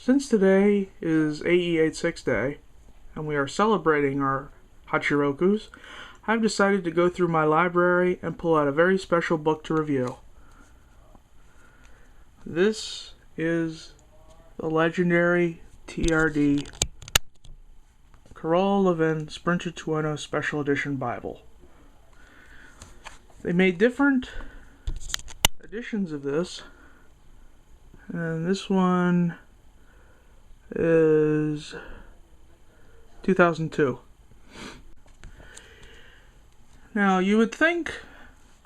Since today is AE86 Day, and we are celebrating our Hachirokus, I've decided to go through my library and pull out a very special book to review. This is the legendary TRD Corolla Levin Sprinter Trueno Special Edition Bible. They made different editions of this, and this one is 2002. Now, you would think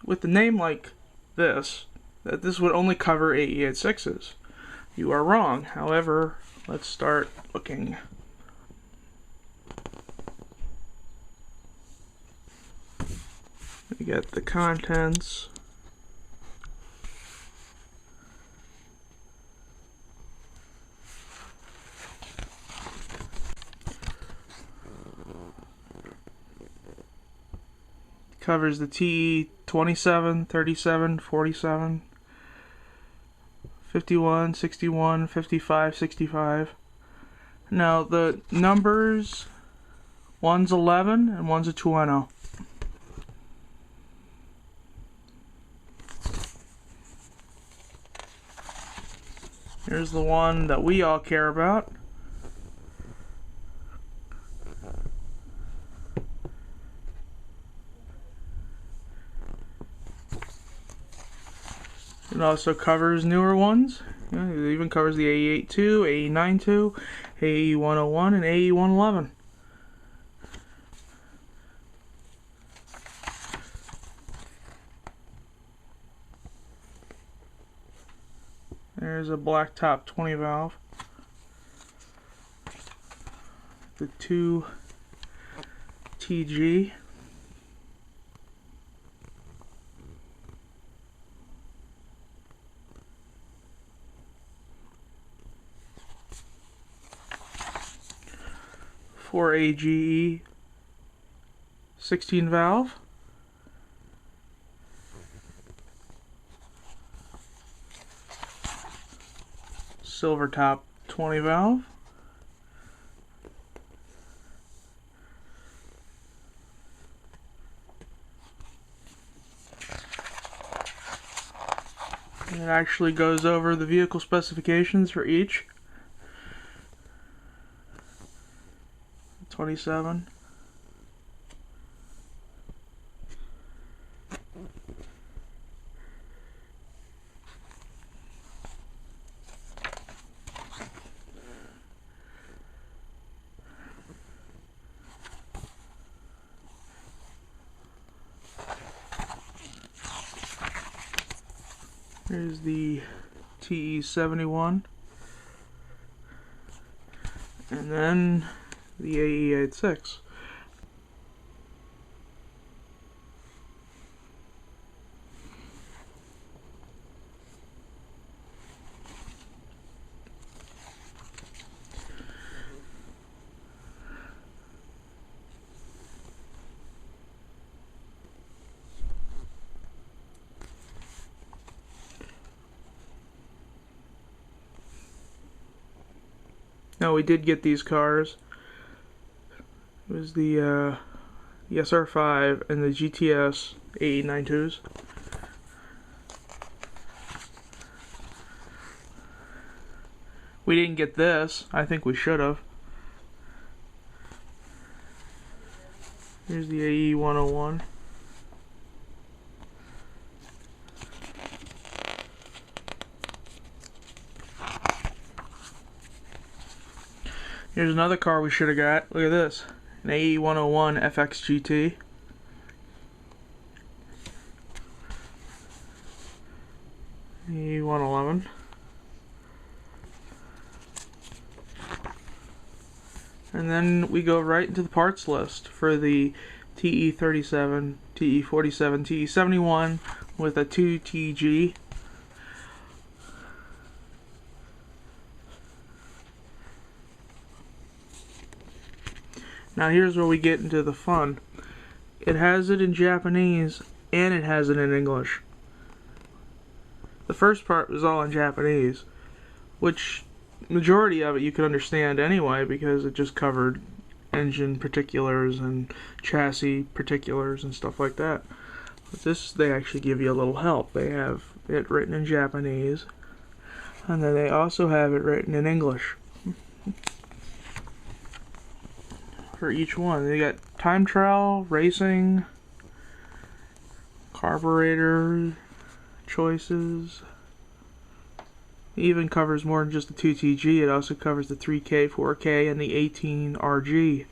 with a name like this that this would only cover AE86s. You are wrong. However, let's start looking. We get the contents. Covers the TE 27, 37, 47, 51, 61, 55, 65. Now the numbers, one's 11 and one's a Trueno. Here's the one that we all care about. It also covers newer ones. It even covers the AE82, AE92, AE101, and AE111. There's a black top 20 valve. The 2 TG. For AGE 16 valve. Silver top 20 valve. It actually goes over the vehicle specifications for each. 27. Here's the TE71, and then the AE86. Now, we did get these cars. It was the SR5 and the GTS AE92s. We didn't get this. I think we should have. Here's the AE101. Here's another car we should have got. Look at this. An AE101 FX GT. AE111. And then we go right into the parts list for the TE37, TE47, TE71 with a 2 TG. Now here's where we get into the fun. It has it in Japanese and it has it in English. The first part was all in Japanese, which majority of it you could understand anyway, because it just covered engine particulars and chassis particulars and stuff like that. But this, they actually give you a little help. They have it written in Japanese, and then they also have it written in English for each one. They got time trial, racing, carburetor choices. It even covers more than just the 2TG. It also covers the 3K, 4K, and the 18RG.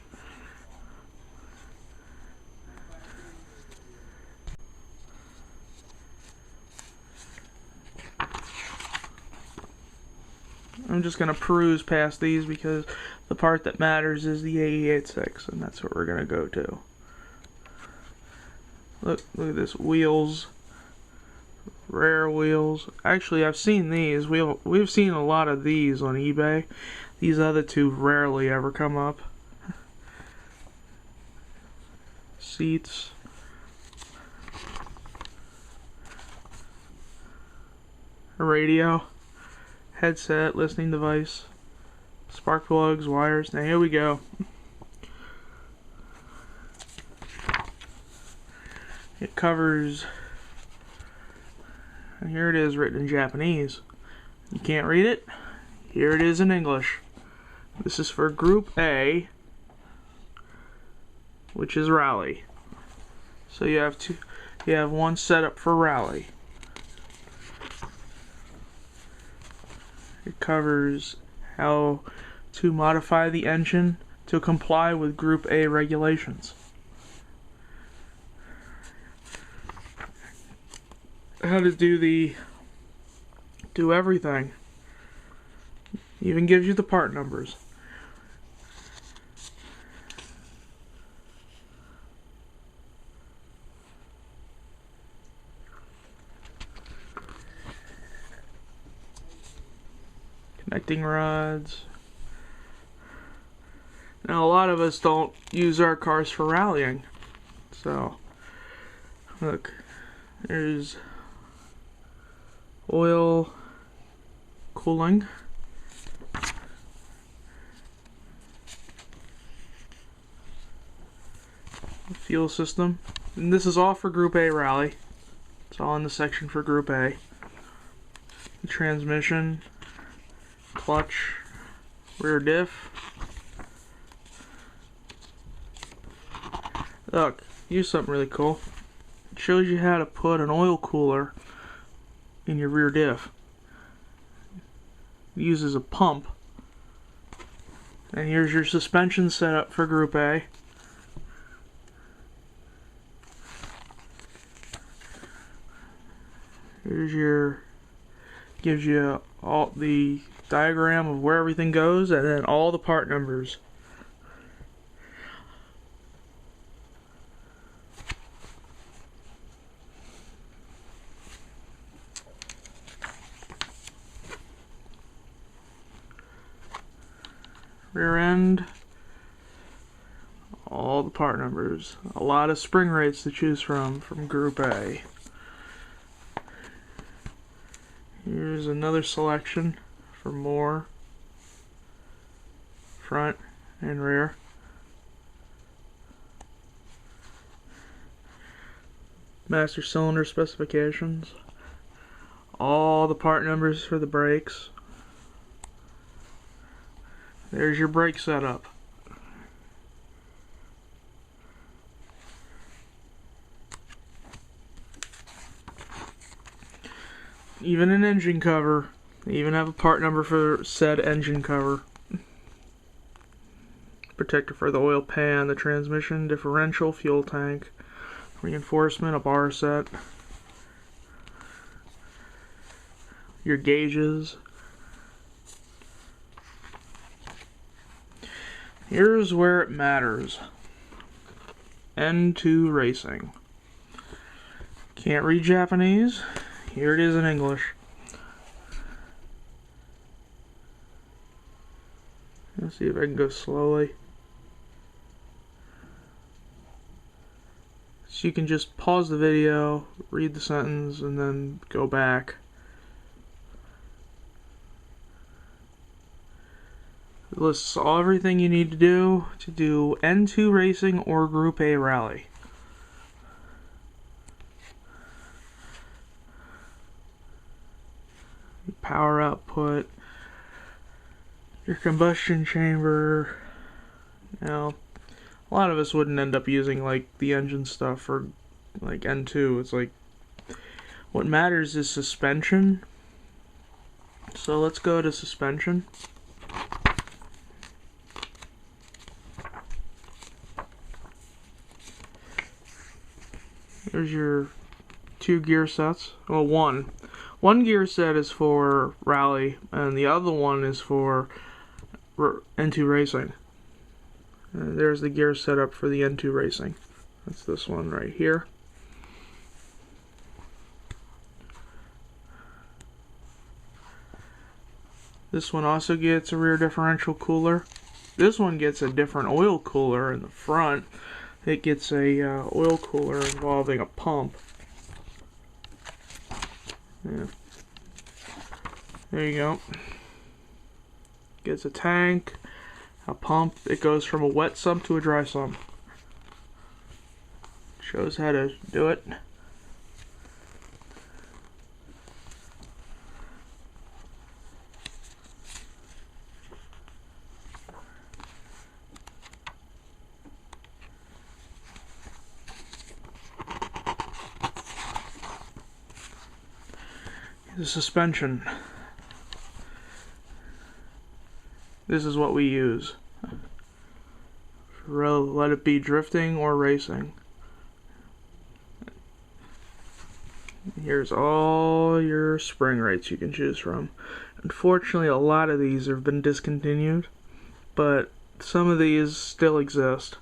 I'm just going to peruse past these because the part that matters is the AE86, and that's what we're going to go to. Look at this. Wheels. Rare wheels. Actually, I've seen these. We've seen a lot of these on eBay. These other two rarely ever come up. Seats. A radio. Headset, listening device. Spark plugs, wires. Now here we go. It covers... And here it is written in Japanese. You can't read it? Here it is in English. This is for Group A, which is rally. So you have one set up for rally. It covers how to modify the engine to comply with Group A regulations. How to do everything. Even gives you the part numbers. Connecting rods. Now, a lot of us don't use our cars for rallying. So, look, there's oil, cooling, fuel system, and this is all for Group A rally. It's all in the section for Group A. The transmission, clutch, rear diff. Look, here's something really cool. It shows you how to put an oil cooler in your rear diff. It uses a pump. And here's your suspension setup for Group A. Here's your, gives you all the diagram of where everything goes, and then all the part numbers. Rear end, all the part numbers. A lot of spring rates to choose from Group A. Here's another selection for more front and rear. Master cylinder specifications. All the part numbers for the brakes. There's your brake setup. Even an engine cover. They even have a part number for said engine cover. Protector for the oil pan, the transmission, differential, fuel tank, reinforcement, a bar set. Your gauges. Here's where it matters. N2 Racing. Can't read Japanese? Here it is in English. Let's see if I can go slowly. So you can just pause the video, read the sentence, and then go back. It lists everything you need to do N2 racing or Group A rally. Power output, your combustion chamber. Now, a lot of us wouldn't end up using like the engine stuff for like N2. It's like what matters is suspension. So let's go to suspension. There's your 2 gear sets. Well, one gear set is for rally, and the other one is for N2 racing. There's the gear setup for the N2 racing. That's this one right here. This one also gets a rear differential cooler. This one gets a different oil cooler in the front. It gets a oil cooler involving a pump. Yeah. There you go. Gets a tank, a pump. It goes from a wet sump to a dry sump. Shows how to do it. The suspension. This is what we use. Let it be drifting or racing. Here's all your spring rates you can choose from. Unfortunately, a lot of these have been discontinued, but some of these still exist.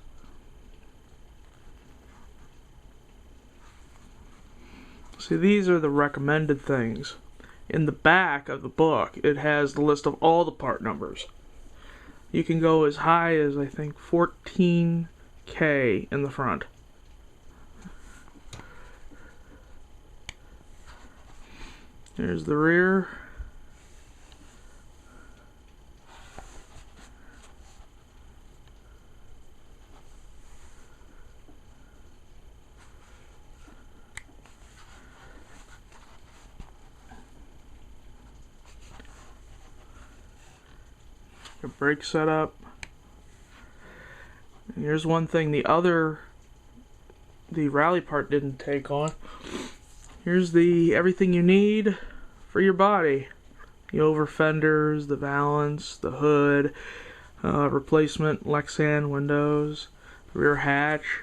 See, these are the recommended things. In the back of the book, it has the list of all the part numbers. You can go as high as, I think, 14K in the front. There's the rear. Your brake setup. And here's one thing the rally part didn't take on. Here's the everything you need for your body. The over fenders, the valance, the hood, replacement Lexan windows, rear hatch,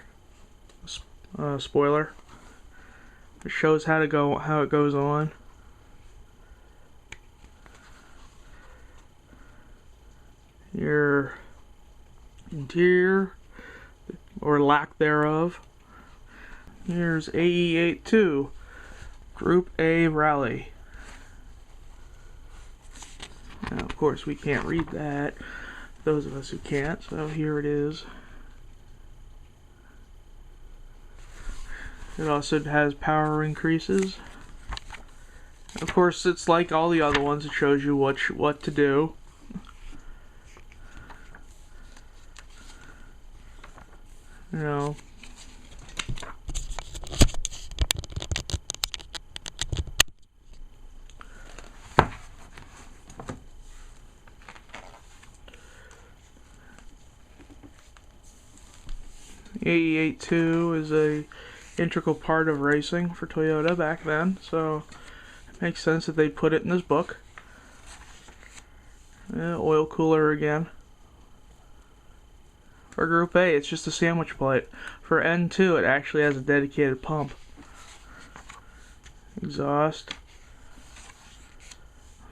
spoiler. It shows how it goes on. Your interior, or lack thereof. Here's AE82, Group A Rally. Now, of course, we can't read that, those of us who can't, so here it is. It also has power increases. Of course, it's like all the other ones, it shows you what to do. You know, the AE82 is a integral part of racing for Toyota back then, so it makes sense that they put it in this book. Oil cooler again. For Group A, it's just a sandwich plate. For N2, it actually has a dedicated pump. Exhaust.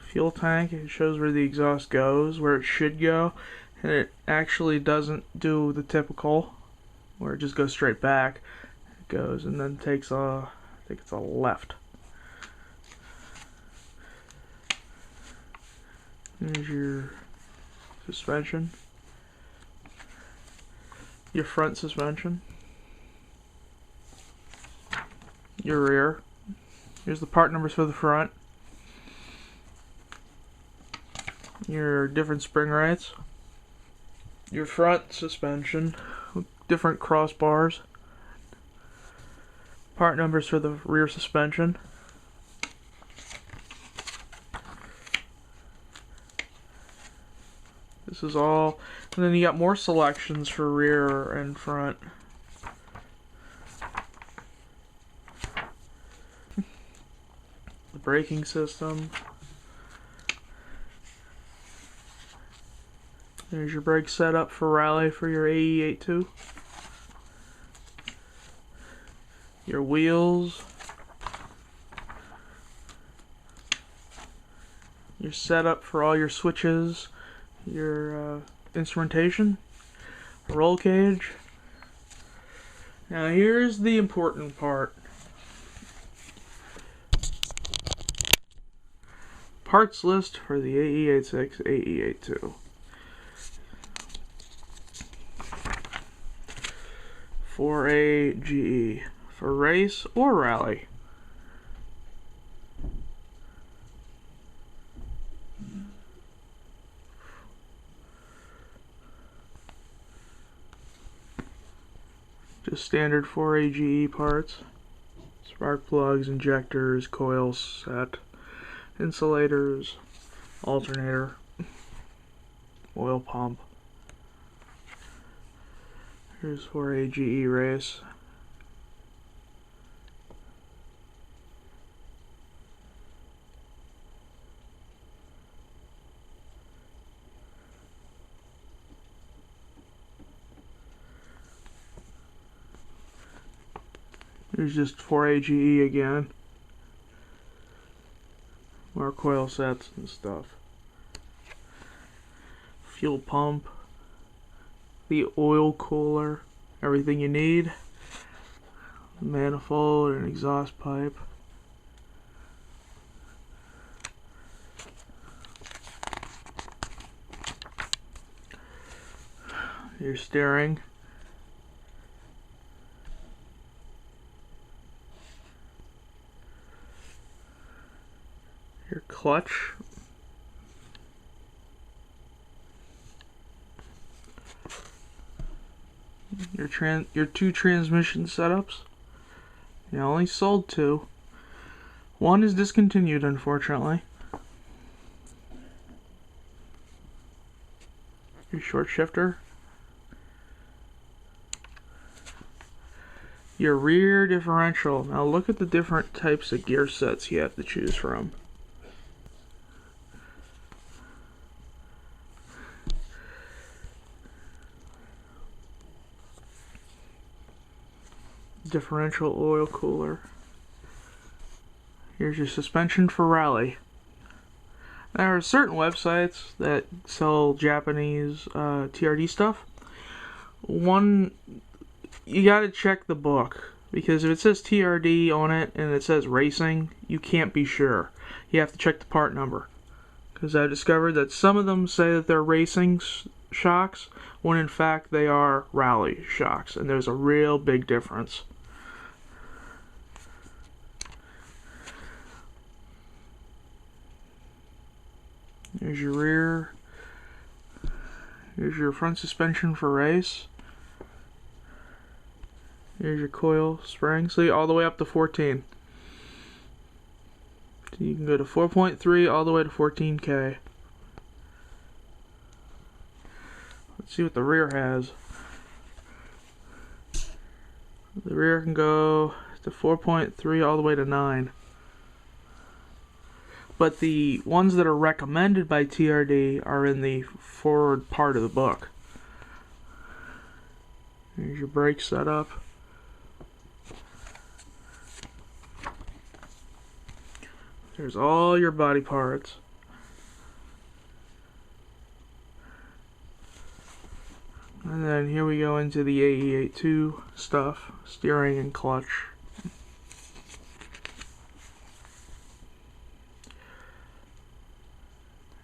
Fuel tank, it shows where the exhaust goes, where it should go, and it actually doesn't do the typical, where it just goes straight back. It goes and then takes a, I think it's a left. There's your suspension. Your front suspension, your rear. Here's the part numbers for the front. Your different spring rates. Your front suspension, different crossbars. Part numbers for the rear suspension. This is all, and then you got more selections for rear and front. The braking system. There's your brake setup for rally for your AE82. Your wheels. Your setup for all your switches. Your instrumentation. Roll cage. Now here's the important part. Parts list for the AE86, AE82. 4A GE for race or rally. Just standard 4A GE parts. Spark plugs, injectors, coil set, insulators, alternator, oil pump. Here's 4A GE race. Here's just 4A GE again. More coil sets and stuff. Fuel pump. The oil cooler, everything you need, manifold and exhaust pipe, your steering, your clutch, your two transmission setups. You only sold two. One is discontinued, unfortunately. Your short shifter. Your rear differential. Now look at the different types of gear sets you have to choose from. Differential oil cooler. Here's your suspension for rally. There are certain websites that sell Japanese TRD stuff. One, you gotta check the book, because if it says TRD on it and it says racing, you can't be sure. You have to check the part number, because I discovered that some of them say that they're racing shocks when in fact they are rally shocks, and there's a real big difference. Here's your rear. Here's your front suspension for race. Here's your coil spring. See, all the way up to 14. So you can go to 4.3 all the way to 14K. Let's see what the rear has. The rear can go to 4.3 all the way to 9. But the ones that are recommended by TRD are in the forward part of the book. Here's your brake setup. There's all your body parts. And then here we go into the AE82 stuff, steering and clutch.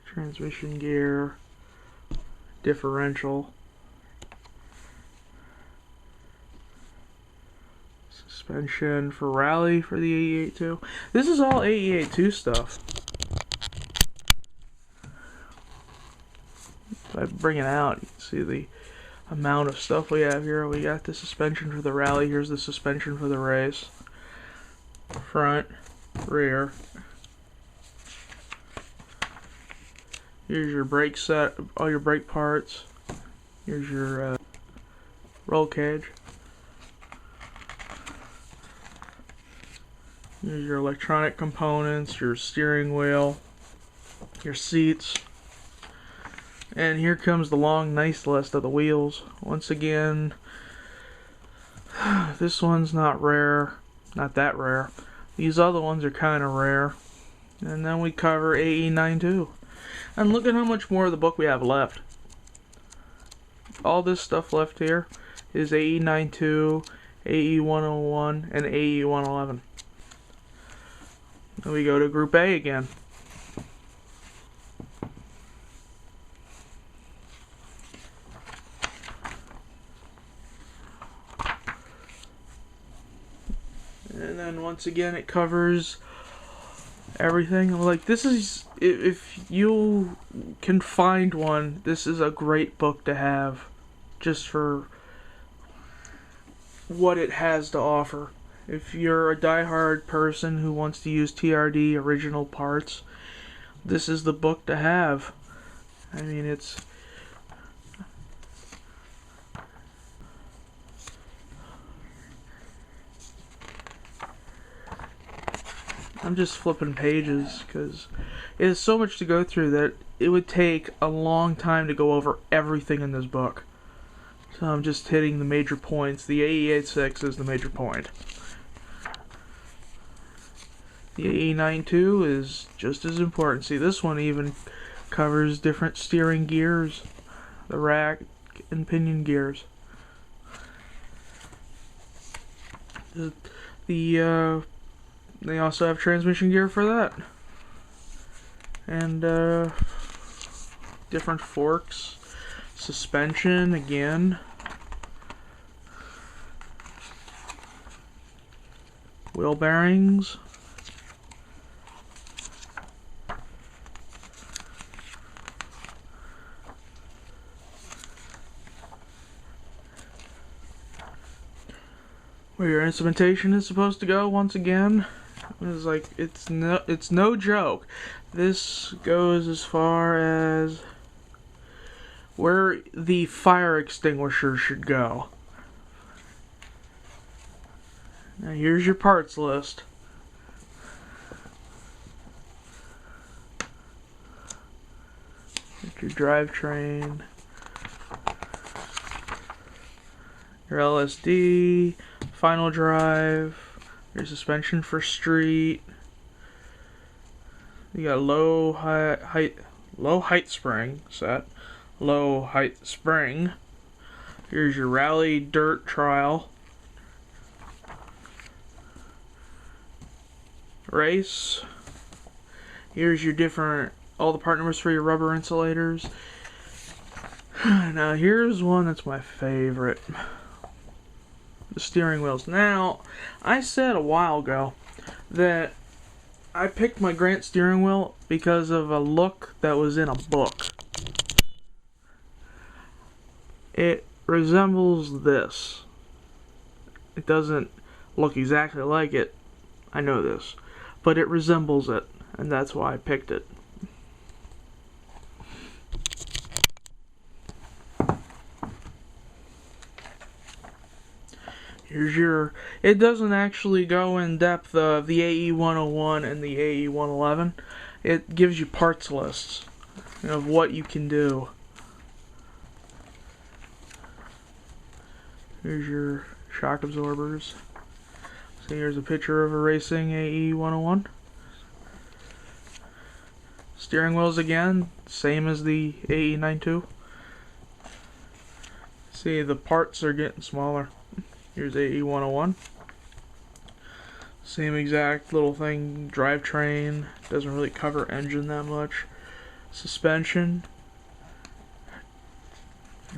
Transmission gear, differential, suspension for rally for the AE82. This is all AE82 stuff. I bring it out, you can see the amount of stuff we have here. We got the suspension for the rally. Here's the suspension for the race. Front, rear. Here's your brake set, all your brake parts. Here's your roll cage. Here's your electronic components, your steering wheel, your seats. And here comes the long, nice list of the wheels. Once again, this one's not rare, not that rare. These other ones are kind of rare. And then we cover AE92. And look at how much more of the book we have left. All this stuff left here is AE92, AE101, and AE111. Then we go to Group A again. And then once again it covers everything. Like, this is, if you can find one, this is a great book to have just for what it has to offer. If you're a diehard person who wants to use TRD original parts, this is the book to have. I mean, it's... I'm just flipping pages because there's so much to go through that it would take a long time to go over everything in this book. So I'm just hitting the major points. The AE86 is the major point. The AE92 is just as important. See, this one even covers different steering gears, the rack and pinion gears. They also have transmission gear for that. And different forks, suspension again, wheel bearings, where your instrumentation is supposed to go. Once again, it's like it's no joke. This goes as far as where the fire extinguisher should go. Now here's your parts list. Your drivetrain, your LSD, final drive, your suspension for street. You got low height spring set, low height spring. Here's your rally dirt trial, race. Here's your different, all the part numbers for your rubber insulators. Now here's one that's my favorite. The steering wheels. Now, I said a while ago that I picked my Grant steering wheel because of a look that was in a book. It resembles this. It doesn't look exactly like it, I know this, but it resembles it, and that's why I picked it. Here's your, it doesn't actually go in depth of the AE101 and the AE111. It gives you parts lists of what you can do. Here's your shock absorbers. So here's a picture of a racing AE101. Steering wheels again, same as the AE92. See, the parts are getting smaller. Here's AE101. Same exact little thing, drivetrain, doesn't really cover engine that much. Suspension.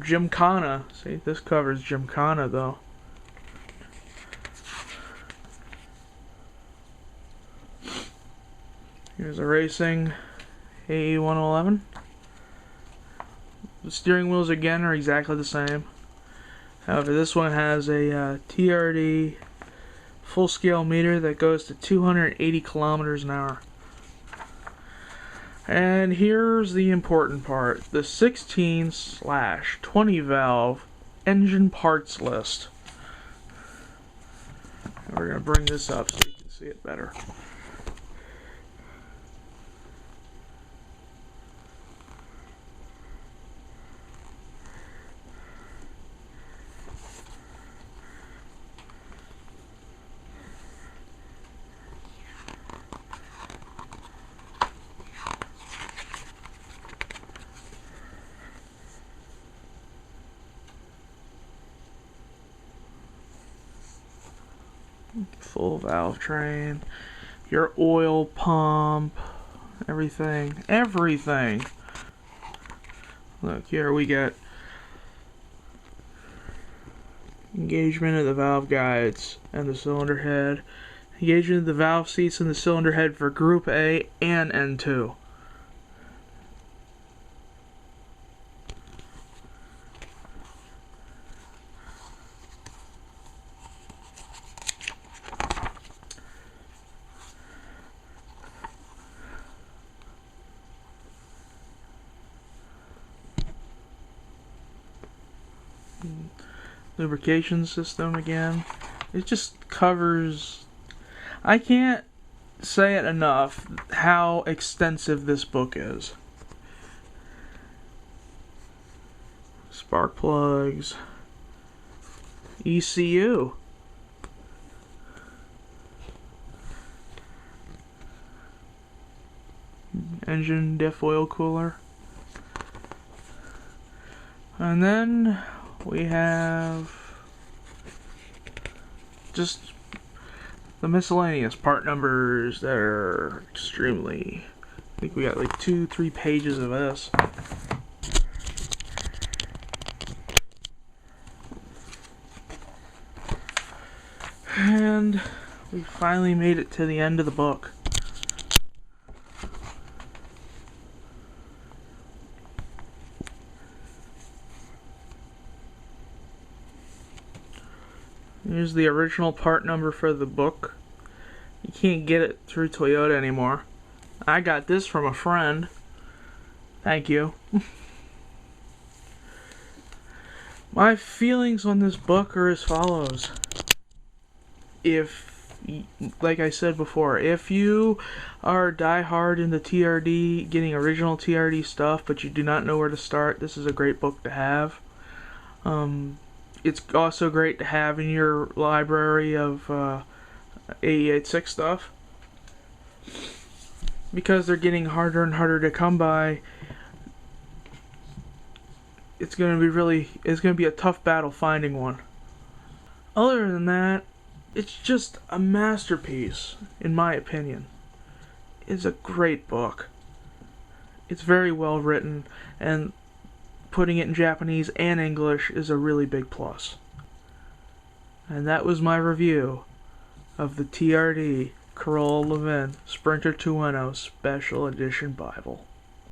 Gymkhana. See, this covers Gymkhana though. Here's a racing AE111. The steering wheels again are exactly the same. However, this one has a TRD full-scale meter that goes to 280 kilometers an hour. And here's the important part: the 16/20 valve engine parts list. And we're going to bring this up so you can see it better. Full valve train, your oil pump, everything. Look, here we get engagement of the valve guides and the cylinder head, engagement of the valve seats and the cylinder head for Group A and N2. Lubrication system again. It just covers... I can't say it enough how extensive this book is. Spark plugs, ECU, engine diff oil cooler, and then we have just the miscellaneous part numbers that are extremely... I think we got like 2-3 pages of this. And we finally made it to the end of the book. Here's the original part number for the book. You can't get it through Toyota anymore. I got this from a friend. Thank you. My feelings on this book are as follows. Like I said before, if you are diehard into TRD, getting original TRD stuff, but you do not know where to start, this is a great book to have. It's also great to have in your library of AE86 stuff, because they're getting harder and harder to come by. It's going to be a tough battle finding one. Other than that, it's just a masterpiece, in my opinion. It's a great book. It's very well written, and putting it in Japanese and English is a really big plus. And that was my review of the TRD Corolla Levin Sprinter Trueno Special Edition Bible.